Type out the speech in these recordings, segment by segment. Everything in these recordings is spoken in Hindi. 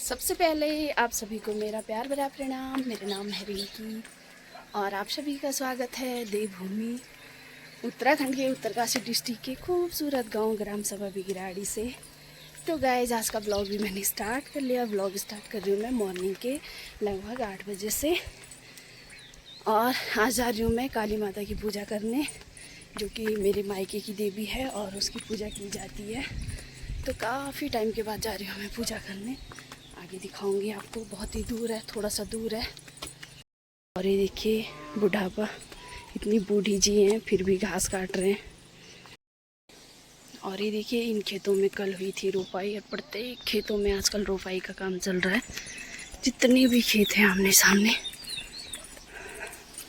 सबसे पहले आप सभी को मेरा प्यार भरा प्रणाम। मेरा नाम है रिंकी और आप सभी का स्वागत है देवभूमि उत्तराखंड के उत्तरकाशी डिस्ट्रिक्ट के खूबसूरत गांव ग्राम सभा बिगराड़ी से। तो गाइस, आज का ब्लॉग भी मैंने स्टार्ट कर लिया। ब्लॉग स्टार्ट कर रही हूँ मैं मॉर्निंग के लगभग 8 बजे से। और आज जा रही हूँ मैं काली माता की पूजा करने, जो कि मेरे मायके की देवी है और उसकी पूजा की जाती है। तो काफ़ी टाइम के बाद जा रही हूँ मैं पूजा करने। आगे दिखाऊंगी आपको, बहुत ही दूर है, थोड़ा सा दूर है। और ये देखिए बुढ़ापा, इतनी बूढ़ी जी हैं फिर भी घास काट रहे हैं। और ये देखिए इन खेतों में कल हुई थी रोपाई और प्रत्येक खेतों में आजकल रोपाई का काम चल रहा है, जितने भी खेत हैं आमने सामने।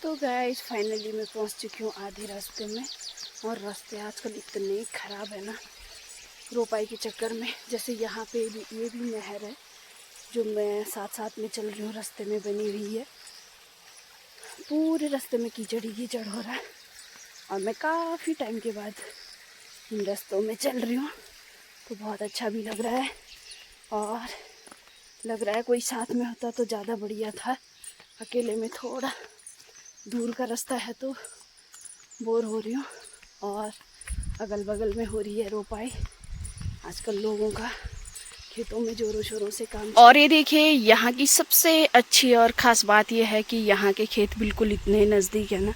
तो गाइस, फाइनली मैं पहुंच चुकी हूँ आधे रास्ते में। और रास्ते आजकल इतने ख़राब है ना रोपाई के चक्कर में। जैसे यहाँ पे भी ये भी नहर है जो मैं साथ साथ में चल रही हूँ, रास्ते में बनी हुई है। पूरे रास्ते में कीचड़ ही कीचड़ हो रहा है और मैं काफ़ी टाइम के बाद इन रास्तों में चल रही हूँ, तो बहुत अच्छा भी लग रहा है। और लग रहा है कोई साथ में होता तो ज़्यादा बढ़िया था। अकेले में थोड़ा दूर का रास्ता है तो बोर हो रही हूँ। और अगल बगल में हो रही है रोपाई आजकल लोगों का, खेतों में जोरों शोरों से काम। और ये देखिए यहाँ की सबसे अच्छी और ख़ास बात यह है कि यहाँ के खेत बिल्कुल इतने नज़दीक है ना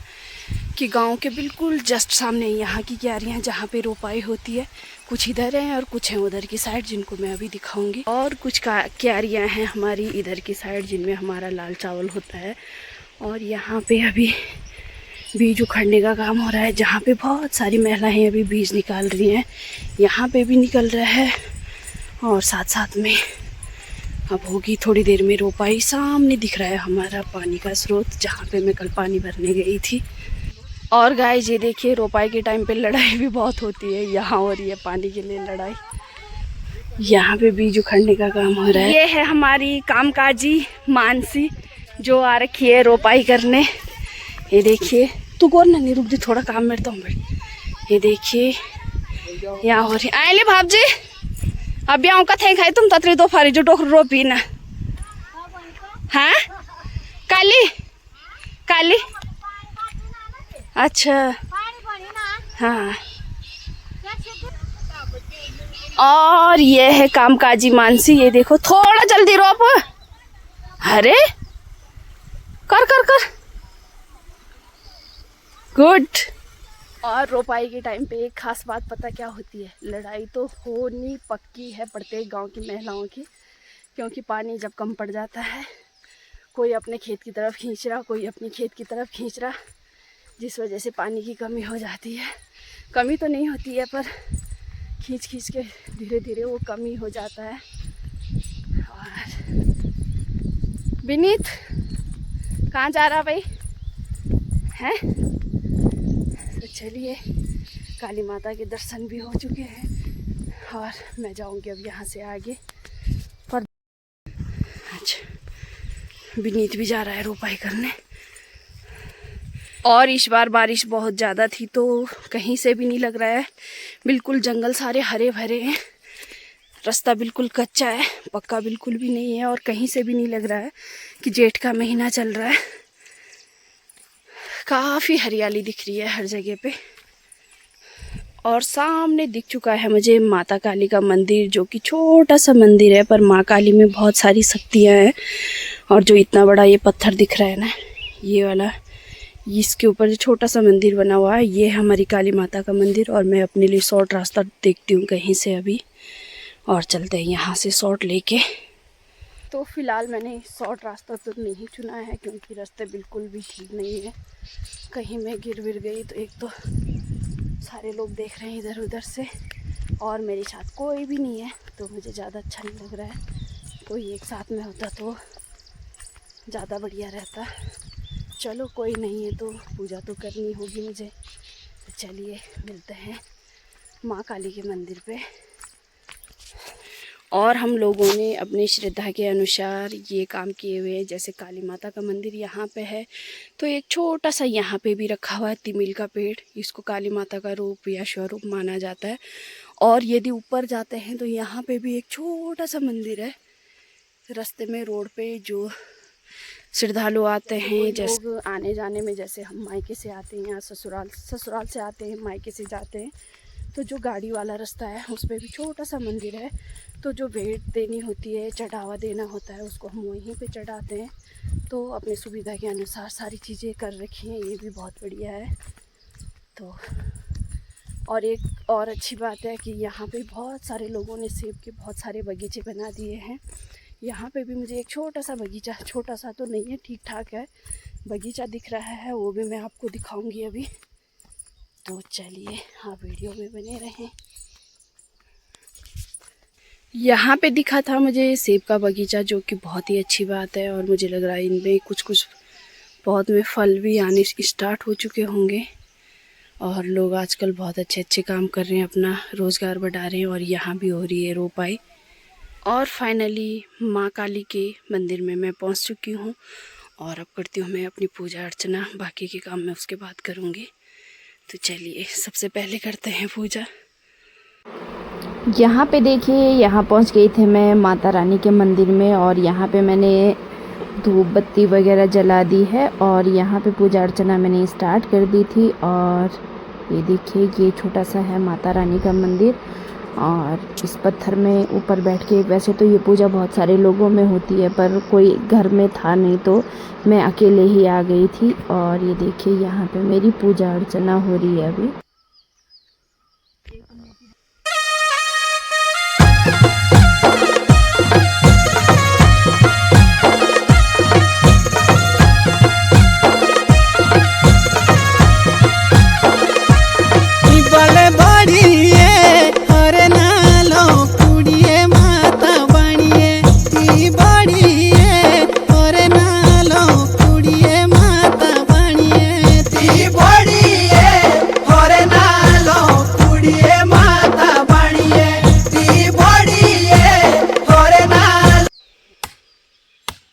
कि गांव के बिल्कुल जस्ट सामने यहाँ की क्यारियाँ जहाँ पे रोपाई होती है, कुछ इधर हैं और कुछ हैं उधर की साइड, जिनको मैं अभी दिखाऊंगी। और कुछ क्यारियाँ हैं हमारी इधर की साइड जिनमें हमारा लाल चावल होता है। और यहाँ पे अभी बीज उखड़ने का काम हो रहा है, जहाँ पे बहुत सारी महिलाएं अभी बीज निकाल रही हैं। यहाँ पे भी निकल रहा है और साथ साथ में अब होगी थोड़ी देर में रोपाई। सामने दिख रहा है हमारा पानी का स्रोत, जहाँ पे मैं कल पानी भरने गई थी। और गाइस, ये देखिए रोपाई के टाइम पे लड़ाई भी बहुत होती है। यहाँ हो रही है पानी के लिए लड़ाई, यहाँ पे बीज उखड़ने का काम हो रहा है। ये है हमारी कामकाजी मानसी जो आ रखी है रोपाई करने। ये देखिए, तू कौन नहीं रुक जी, थोड़ा काम करता हूँ। ये देखिए यहाँ हो रही आए ले भाप जी, अब यहाँ का थे खाई तुम तत्री दो फारी जो टोकर रोपी ना। हाँ काली काली, अच्छा हाँ। और ये है कामकाजी मानसी, ये देखो थोड़ा जल्दी रोप। अरे कर कर कर, गुड। और रोपाई के टाइम पे एक खास बात पता क्या होती है, लड़ाई तो होनी पक्की है प्रत्येक गांव की महिलाओं की, क्योंकि पानी जब कम पड़ जाता है, कोई अपने खेत की तरफ खींच रहा, कोई अपनी खेत की तरफ खींच रहा, जिस वजह से पानी की कमी हो जाती है। कमी तो नहीं होती है पर खींच खींच के धीरे धीरे वो कमी हो जाता है। और विनीत कहाँ जा रहा भाई है? तो चलिए, काली माता के दर्शन भी हो चुके हैं और मैं जाऊंगी अब यहाँ से आगे। पर अच्छा, विनीत भी जा रहा है रोपाई करने। और इस बार बारिश बहुत ज़्यादा थी तो कहीं से भी नहीं लग रहा है, बिल्कुल जंगल सारे हरे भरे हैं। रास्ता बिल्कुल कच्चा है, पक्का बिल्कुल भी नहीं है। और कहीं से भी नहीं लग रहा है कि जेठ का महीना चल रहा है। काफ़ी हरियाली दिख रही है हर जगह पे। और सामने दिख चुका है मुझे माता काली का मंदिर, जो कि छोटा सा मंदिर है पर माँ काली में बहुत सारी शक्तियाँ हैं। और जो इतना बड़ा ये पत्थर दिख रहा है ना, ये वाला, इसके ऊपर जो छोटा सा मंदिर बना हुआ है, ये है हमारी काली माता का मंदिर। और मैं अपने लिए शॉर्ट रास्ता देखती हूँ कहीं से अभी, और चलते हैं यहाँ से शॉर्ट लेके। तो फिलहाल मैंने शॉर्ट रास्ता तो नहीं चुना है, क्योंकि रास्ते बिल्कुल भी ठीक नहीं है। कहीं मैं गिर विर गई तो एक तो सारे लोग देख रहे हैं इधर उधर से, और मेरे साथ कोई भी नहीं है तो मुझे ज़्यादा अच्छा नहीं लग रहा है। कोई एक साथ में होता तो ज़्यादा बढ़िया रहता। चलो कोई नहीं है तो पूजा तो करनी होगी मुझे। तो चलिए मिलते हैं माँ काली के मंदिर पे। और हम लोगों ने अपनी श्रद्धा के अनुसार ये काम किए हुए हैं। जैसे काली माता का मंदिर यहाँ पे है तो एक छोटा सा यहाँ पे भी रखा हुआ है तिमिल का पेड़, इसको काली माता का रूप या स्वरूप माना जाता है। और यदि ऊपर जाते हैं तो यहाँ पे भी एक छोटा सा मंदिर है रास्ते में रोड पे जो श्रद्धालु आते हैं, जैसे लोग आने जाने में, जैसे हम मायके से आते हैं या ससुराल से आते हैं, मायके से जाते हैं, तो जो गाड़ी वाला रास्ता है उस पर भी छोटा सा मंदिर है। तो जो भेंट देनी होती है, चढ़ावा देना होता है, उसको हम वहीं पे चढ़ाते हैं। तो अपनी सुविधा के अनुसार सारी चीज़ें कर रखी हैं, ये भी बहुत बढ़िया है। तो और एक और अच्छी बात है कि यहाँ पे बहुत सारे लोगों ने सेब के बहुत सारे बगीचे बना दिए हैं। यहाँ पे भी मुझे एक छोटा सा बगीचा, छोटा सा तो नहीं है, ठीक ठाक है, बगीचा दिख रहा है, वो भी मैं आपको दिखाऊंगी अभी। तो चलिए आप वीडियो में बने रहें। यहाँ पे दिखा था मुझे सेब का बगीचा, जो कि बहुत ही अच्छी बात है। और मुझे लग रहा है इनमें कुछ बहुत में फल भी आने स्टार्ट हो चुके होंगे। और लोग आजकल बहुत अच्छे अच्छे काम कर रहे हैं, अपना रोज़गार बढ़ा रहे हैं। और यहाँ भी हो रही है रोपाई। और फाइनली माँ काली के मंदिर में मैं पहुँच चुकी हूँ। और अब करती हूँ मैं अपनी पूजा अर्चना, बाकी के काम मैं उसके बाद करूँगी। तो चलिए सबसे पहले करते हैं पूजा। यहाँ पे देखिए, यहाँ पहुँच गई थी मैं माता रानी के मंदिर में। और यहाँ पे मैंने धूप बत्ती वगैरह जला दी है और यहाँ पे पूजा अर्चना मैंने स्टार्ट कर दी थी। और ये देखिए, ये छोटा सा है माता रानी का मंदिर। और इस पत्थर में ऊपर बैठ के, वैसे तो ये पूजा बहुत सारे लोगों में होती है, पर कोई घर में था नहीं तो मैं अकेले ही आ गई थी। और ये देखिए, यहाँ पे मेरी पूजा अर्चना हो रही है अभी।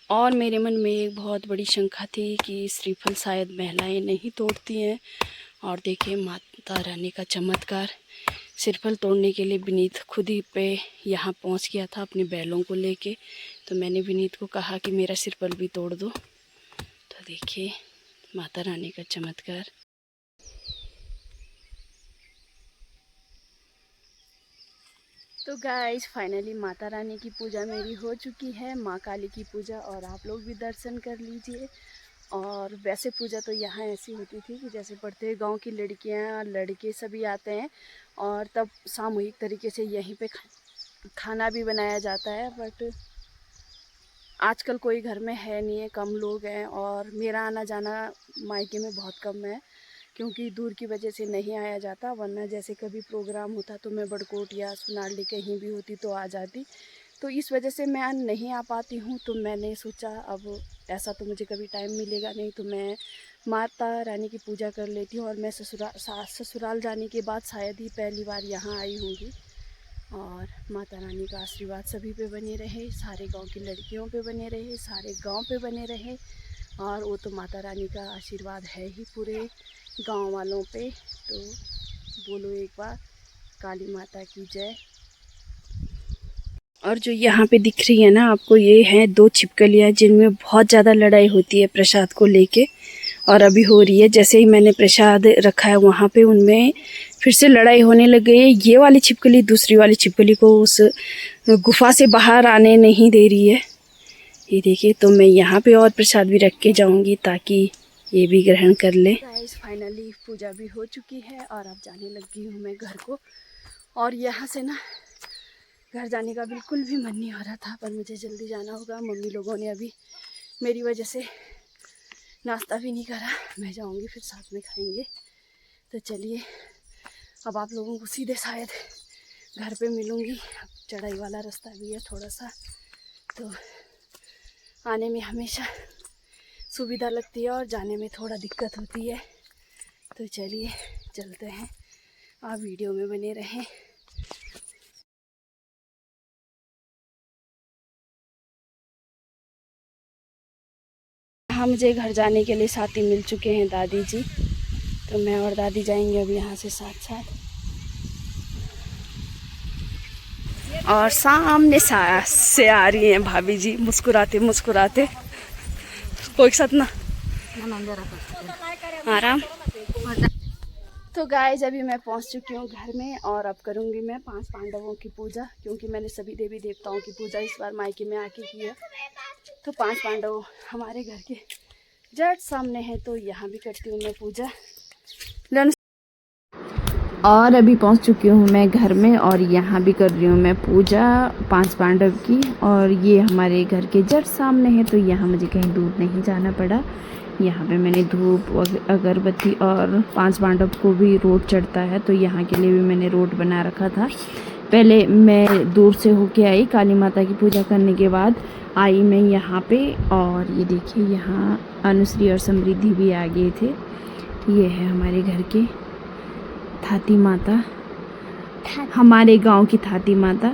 और मेरे मन में एक बहुत बड़ी शंका थी कि श्रीफल शायद महिलाएं नहीं तोड़ती हैं। और देखिए माता रानी का चमत्कार, श्रीफल तोड़ने के लिए विनीत खुद ही पे यहाँ पहुँच गया था अपने बैलों को लेके। तो मैंने विनीत को कहा कि मेरा श्रीफल भी तोड़ दो। तो देखिए माता रानी का चमत्कार। तो गाइस फाइनली माता रानी की पूजा मेरी हो चुकी है, माँ काली की पूजा। और आप लोग भी दर्शन कर लीजिए। और वैसे पूजा तो यहाँ ऐसी होती थी कि जैसे पढ़ते गांव की लड़कियाँ लड़के सभी आते हैं और तब सामूहिक तरीके से यहीं पे खाना भी बनाया जाता है। बट आजकल कोई घर में है नहीं है, कम लोग हैं। और मेरा आना जाना मायके में बहुत कम है, क्योंकि दूर की वजह से नहीं आया जाता। वरना जैसे कभी प्रोग्राम होता तो मैं बड़कोट या सुनारली कहीं भी होती तो आ जाती। तो इस वजह से मैं नहीं आ पाती हूँ। तो मैंने सोचा अब ऐसा तो मुझे कभी टाइम मिलेगा नहीं, तो मैं माता रानी की पूजा कर लेती हूँ। और मैं ससुराल जाने के बाद शायद ही पहली बार यहाँ आई होंगी। और माता रानी का आशीर्वाद सभी पे बने रहे, सारे गांव की लड़कियों पे बने रहे, सारे गांव पे बने रहे। और वो तो माता रानी का आशीर्वाद है ही पूरे गांव वालों पे। तो बोलो एक बार काली माता की जय। और जो यहाँ पे दिख रही है ना आपको, ये हैं 2 छिपकलियाँ जिनमें बहुत ज़्यादा लड़ाई होती है प्रसाद को लेके। और अभी हो रही है, जैसे ही मैंने प्रसाद रखा है वहाँ पे उनमें फिर से लड़ाई होने लग गई है। ये वाली छिपकली दूसरी वाली छिपकली को उस गुफा से बाहर आने नहीं दे रही है। ये देखिए, तो मैं यहाँ पे और प्रसाद भी रख के जाऊँगी ताकि ये भी ग्रहण कर ले। गाइस फाइनली पूजा भी हो चुकी है और अब जाने लगी हूँ मैं घर को। और यहाँ से ना घर जाने का बिल्कुल भी मन नहीं हो रहा था, पर मुझे जल्दी जाना होगा। मम्मी लोगों ने अभी मेरी वजह से नाश्ता भी नहीं करा, मैं जाऊँगी फिर साथ में खाएंगे। तो चलिए अब आप लोगों को सीधे शायद घर पे मिलूँगी। चढ़ाई वाला रास्ता भी है थोड़ा सा, तो आने में हमेशा सुविधा लगती है और जाने में थोड़ा दिक्कत होती है। तो चलिए चलते हैं, आप वीडियो में बने रहें। हाँ, मुझे घर जाने के लिए साथी मिल चुके हैं दादी जी। तो मैं और दादी जाएंगे अभी यहाँ से साथ साथ। और सामने से आ रही हैं भाभी जी मुस्कुराते मुस्कुराते। कोई साथ ना आराम। तो गाइस अभी मैं पहुंच चुकी हूँ घर में और अब करूँगी मैं 5 पांडवों की पूजा, क्योंकि मैंने सभी देवी देवताओं की पूजा इस बार मायके में आके की है। तो 5 पांडव हमारे घर के जस्ट सामने है, तो यहाँ भी करती हूँ मैं पूजा। और अभी पहुंच चुकी हूँ मैं घर में और यहाँ भी कर रही हूँ मैं पूजा 5 पांडव की। और ये हमारे घर के जस्ट सामने है, तो यहाँ मुझे कहीं दूर नहीं जाना पड़ा। यहाँ पे मैंने धूप अगरबत्ती और 5 पांडव को भी रोट चढ़ता है, तो यहाँ के लिए भी मैंने रोट बना रखा था। पहले मैं दूर से होके आई, काली माता की पूजा करने के बाद आई मैं यहाँ पे। और ये देखिए यहाँ अनुश्री और समृद्धि भी आ गए थे। ये है हमारे घर के थाती माता, हमारे गांव की थाती माता।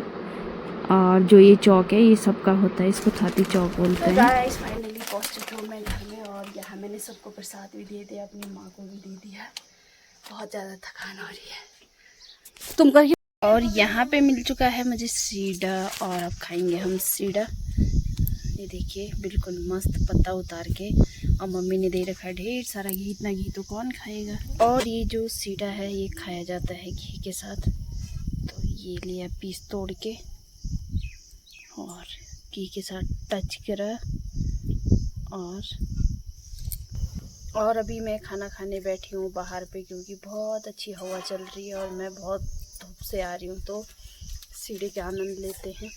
और जो ये चौक है ये सबका होता है, इसको थाती चौक बोलते हैं। गाइस फाइनली पहुंच चुकी हूँ मैं घर में और यहाँ मैंने सबको प्रसाद भी दे दिया, अपनी माँ को भी दे दिया। बहुत ज़्यादा थकान हो रही है। तुम करिए। और यहाँ पे मिल चुका है मुझे सीढ़ा और अब खाएंगे हम सीढ़ा। ये देखिए बिल्कुल मस्त पत्ता उतार के, और मम्मी ने दे रखा है ढेर सारा घी। इतना घी तो कौन खाएगा। और ये जो सीढ़ा है ये खाया जाता है घी के साथ। तो ये लिया पीस तोड़ के और घी के साथ टच करा। और अभी मैं खाना खाने बैठी हूँ बाहर पे, क्योंकि बहुत अच्छी हवा चल रही है और मैं बहुत धूप से आ रही हूँ, तो सीढ़े के आनंद लेते हैं।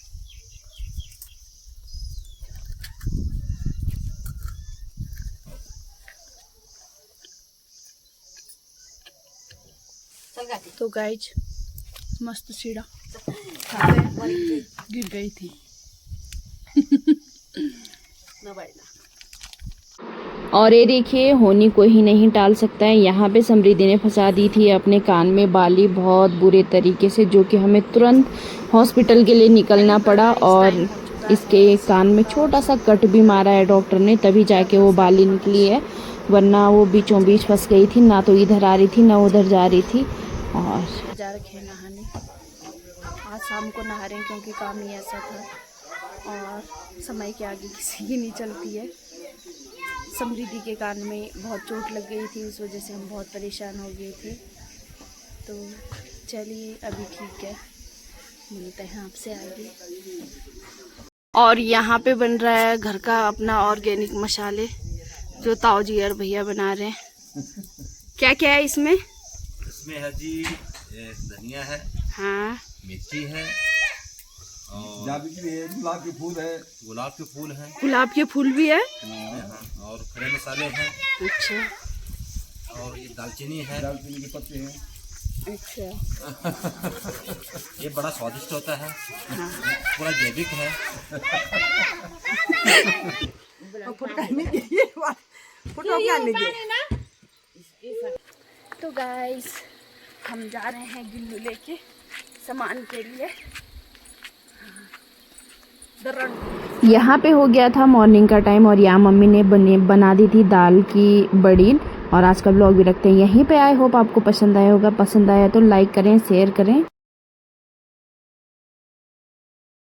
तो गाइज मस्त सीढ़ा गिर गई थी। और ये देखिए होनी कोई ही नहीं टाल सकता है। यहाँ पे समृद्धि ने फंसा दी थी अपने कान में बाली बहुत बुरे तरीके से, जो कि हमें तुरंत हॉस्पिटल के लिए निकलना पड़ा। और इसके कान में छोटा सा कट भी मारा है डॉक्टर ने, तभी जाके वो बाली निकली है, वरना वो बीचों बीच फंस गई थी। ना तो इधर आ रही थी ना उधर जा रही थी। और जा रखे नहाने, आज शाम को नहा रहे हैं क्योंकि काम ही ऐसा था और समय के आगे किसी की नहीं चलती है। समृद्धि के कान में बहुत चोट लग गई थी, उस वजह से हम बहुत परेशान हो गए थे। तो चलिए अभी ठीक है, मिलते हैं आपसे आगे। और यहाँ पे बन रहा है घर का अपना ऑर्गेनिक मसाले, जो ताऊ जी और भैया बना रहे हैं। क्या क्या है इसमें? इसमें है जी धनिया है, हाँ मिर्ची है, और गुलाब के फूल है। गुलाब के फूल हैं, गुलाब के फूल भी है। और खड़े मसाले हैं। अच्छा। और ये दालचीनी है, दालचीनी के पत्ते हैं। अच्छा। ये बड़ा स्वादिष्ट होता है। हाँ। पूरा जैविक है। तो गाइस हम जा रहे हैं गिल्लू लेके सामान के लिए। यहाँ पे हो गया था मॉर्निंग का टाइम और यहाँ मम्मी ने बना दी थी दाल की बड़ी। और आज का ब्लॉग भी रखते हैं यहीं पे। आई होप आपको पसंद आया होगा। पसंद आया तो लाइक करें, शेयर करें।